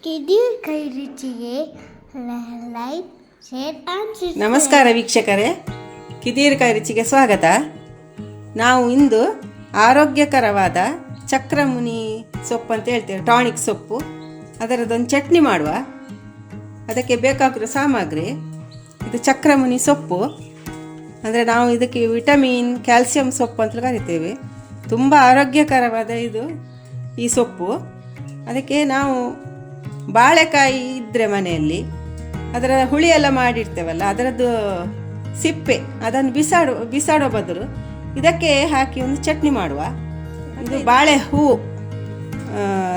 ಕಿದಿರ್ ಕೈ ರುಚಿಗೆ like share and ನಮಸ್ಕಾರ ವೀಕ್ಷಕರೇ, ಕಿದಿರ್ ಕೈ ರುಚಿಗೆ ಸ್ವಾಗತ. ನಾವು ಇಂದು ಆರೋಗ್ಯಕರವಾದ ಚಕ್ರಮುನಿ ಸೊಪ್ಪು ಅಂತ ಹೇಳ್ತೇವೆ, ಟಾನಿಕ್ ಸೊಪ್ಪು, ಅದರದೊಂದು ಚಟ್ನಿ ಮಾಡುವ. ಅದಕ್ಕೆ ಬೇಕಾಗಿರೋ ಸಾಮಗ್ರಿ ಇದು ಚಕ್ರಮುನಿ ಸೊಪ್ಪು. ಅಂದರೆ ನಾವು ಇದಕ್ಕೆ ವಿಟಮಿನ್ ಕ್ಯಾಲ್ಸಿಯಂ ಸೊಪ್ಪು ಅಂತ ಕರಿತೇವೆ. ತುಂಬ ಆರೋಗ್ಯಕರವಾದ ಈ ಸೊಪ್ಪು. ಅದಕ್ಕೆ ನಾವು ಬಾಳೆಕಾಯಿ ಇದ್ದರೆ ಮನೆಯಲ್ಲಿ ಅದರ ಹುಳಿ ಎಲ್ಲ ಮಾಡಿರ್ತೇವಲ್ಲ, ಅದರದ್ದು ಸಿಪ್ಪೆ ಅದನ್ನು ಬಿಸಾಡೋ ಬದಲು ಇದಕ್ಕೆ ಹಾಕಿ ಒಂದು ಚಟ್ನಿ ಮಾಡುವ. ಇದು ಬಾಳೆ ಹೂವು,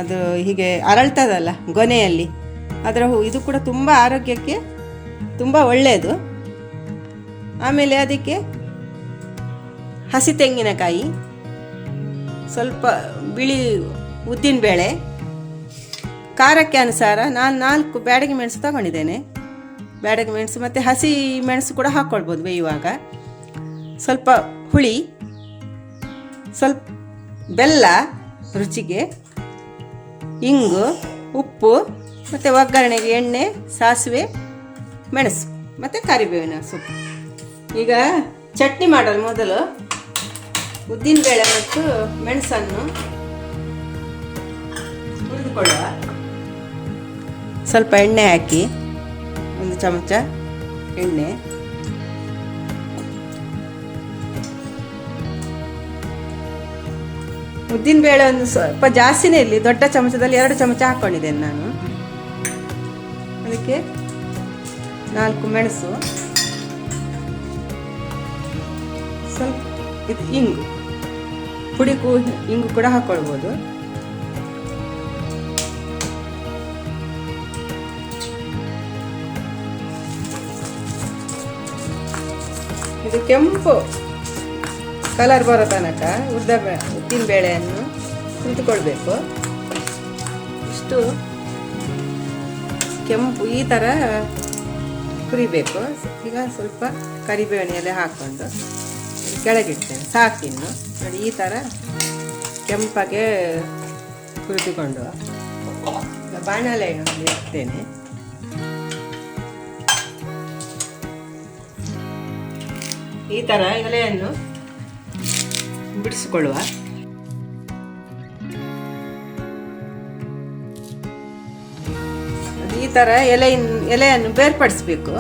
ಅದು ಹೀಗೆ ಅರಳ್ತದಲ್ಲ ಗೊನೆಯಲ್ಲಿ, ಅದರ ಹೂವು, ಇದು ಕೂಡ ತುಂಬ ಆರೋಗ್ಯಕ್ಕೆ ತುಂಬ ಒಳ್ಳೆಯದು. ಆಮೇಲೆ ಅದಕ್ಕೆ ಹಸಿ ತೆಂಗಿನಕಾಯಿ, ಸ್ವಲ್ಪ ಬಿಳಿ ಉದ್ದಿನಬೇಳೆ, ಖಾರಕ್ಕೆ ಅನುಸಾರ ನಾನು 4 ಬ್ಯಾಡಗಿ ಮೆಣಸು ತಗೊಂಡಿದ್ದೇನೆ. ಬ್ಯಾಡಗಿ ಮೆಣಸು ಮತ್ತು ಹಸಿ ಮೆಣಸು ಕೂಡ ಹಾಕ್ಕೊಳ್ಬೋದು ಬೇಯುವಾಗ. ಸ್ವಲ್ಪ ಹುಳಿ, ಸ್ವಲ್ಪ ಬೆಲ್ಲ ರುಚಿಗೆ, ಇಂಗು, ಉಪ್ಪು, ಮತ್ತು ಒಗ್ಗರಣೆಗೆ ಎಣ್ಣೆ, ಸಾಸಿವೆ, ಮೆಣಸು ಮತ್ತು ಕರಿಬೇವಿನ ಸೊಪ್ಪು. ಈಗ ಚಟ್ನಿ ಮಾಡಲು ಮೊದಲು ಉದ್ದಿನಬೇಳೆ ಮತ್ತು ಮೆಣಸನ್ನು ಹುರಿದುಕೊಳ್ಳುವ. ಸ್ವಲ್ಪ ಎಣ್ಣೆ ಹಾಕಿ, 1 ಚಮಚ ಎಣ್ಣೆ, ಉದ್ದಿನಬೇಳೆ ಒಂದು ಸ್ವಲ್ಪ ಜಾಸ್ತಿನೇ ಇರಲಿ, ದೊಡ್ಡ ಚಮಚದಲ್ಲಿ 2 ಚಮಚ ಹಾಕ್ಕೊಂಡಿದ್ದೇನೆ ನಾನು. ಅದಕ್ಕೆ 4 ಮೆಣಸು, ಸ್ವಲ್ಪ ಇದು ಇಂಗು, ಪುಡಿಗೂ ಇಂಗು ಕೂಡ ಹಾಕ್ಕೊಳ್ಬೋದು. ಇದು ಕೆಂಪು ಕಲರ್ ಬರೋ ತನಕ ಉದ್ದಿನ ಬೇಳೆಯನ್ನು ಹುರಿದುಕೊಳ್ಬೇಕು. ಇಷ್ಟು ಕೆಂಪು ಈ ಥರ ಹುರಿಬೇಕು. ಈಗ ಸ್ವಲ್ಪ ಕರಿಬೇವಿನ ಎಲೆ ಹಾಕ್ಕೊಂಡು ಕೆಳಗಿಡ್ತೇನೆ, ಸಾಕಿನ್ನು ನೋಡಿ. ಈ ಥರ ಕೆಂಪಗೆ ಹುರಿದುಕೊಂಡು ಬಾಣಲೆಯಲ್ಲಿ ಇಡ್ತೇನೆ. ಈ ಥರ ಎಲೆಯನ್ನು ಬಿಡಿಸಿಕೊಳ್ಳುವ. ಈ ಥರ ಎಲೆಯನ್ನು ಬೇರ್ಪಡಿಸಬೇಕು.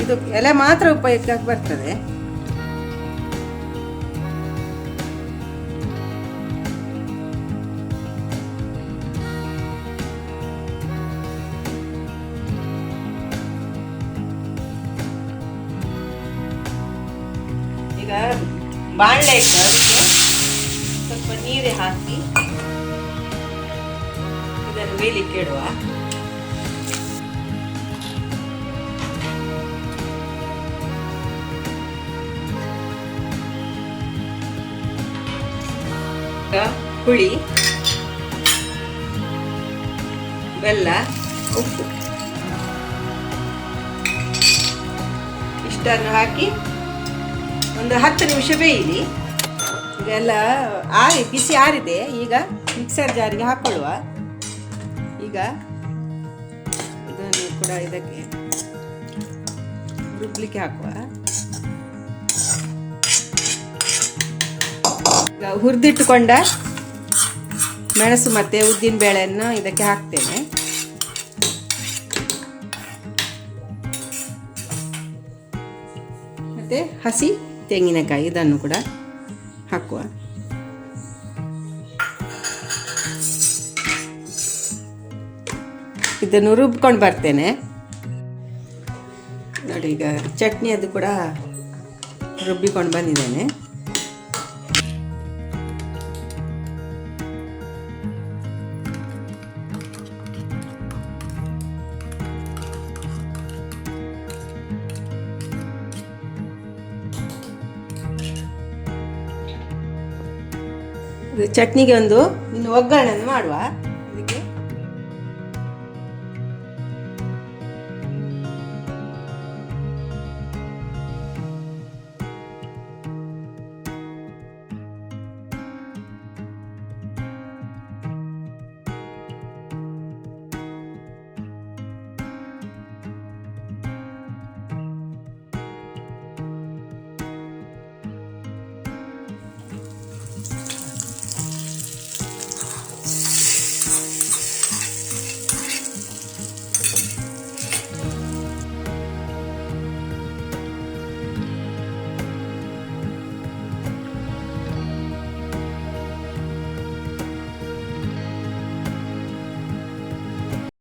ಇದು ಎಲೆ ಮಾತ್ರ ಉಪಯೋಗಕ್ಕೆ ಬರ್ತದೆ. ಈಗ ಬಾಣಲೆ ಇಟ್ಟು ಅದಕ್ಕೆ ಸ್ವಲ್ಪ ನೀರು ಹಾಕಿ ಇದನ್ನು ಬೇಯಲಿಕ್ಕೆ ಇಡುವ. ಹುಳಿ, ಬೆಲ್ಲ, ಉಪ್ಪು ಇಷ್ಟನ್ನು ಹಾಕಿ ಒಂದು 10 ನಿಮಿಷ ಬೇಯಲಿ. ಇದೆಲ್ಲ ಬಿಸಿ ಆರಿದೆ. ಈಗ ಮಿಕ್ಸರ್ ಜಾರಿಗೆ ಹಾಕೊಳ್ಳುವ. ಈಗ ಇದನ್ನು ಕೂಡ ಇದಕ್ಕೆ ರುಬ್ಲಿಕ್ಕೆ ಹಾಕುವ. ಈಗ ಹುರಿದಿಟ್ಟುಕೊಂಡ ಮೆಣಸು ಮತ್ತು ಉದ್ದಿನ ಬೇಳೆಯನ್ನು ಇದಕ್ಕೆ ಹಾಕ್ತೇನೆ. ಮತ್ತು ಹಸಿ ತೆಂಗಿನಕಾಯಿ ಇದನ್ನು ಕೂಡ ಹಾಕುವ. ಇದನ್ನು ರುಬ್ಕೊಂಡು ಬರ್ತೇನೆ ನೋಡಿ. ಈಗ ಚಟ್ನಿ ಅದು ಕೂಡ ರುಬ್ಬಿಕೊಂಡು ಬಂದಿದ್ದೇನೆ. ಚಟ್ನಿಗೆ ಇನ್ನು ಒಗ್ಗರಣೆಯನ್ನು ಮಾಡುವ.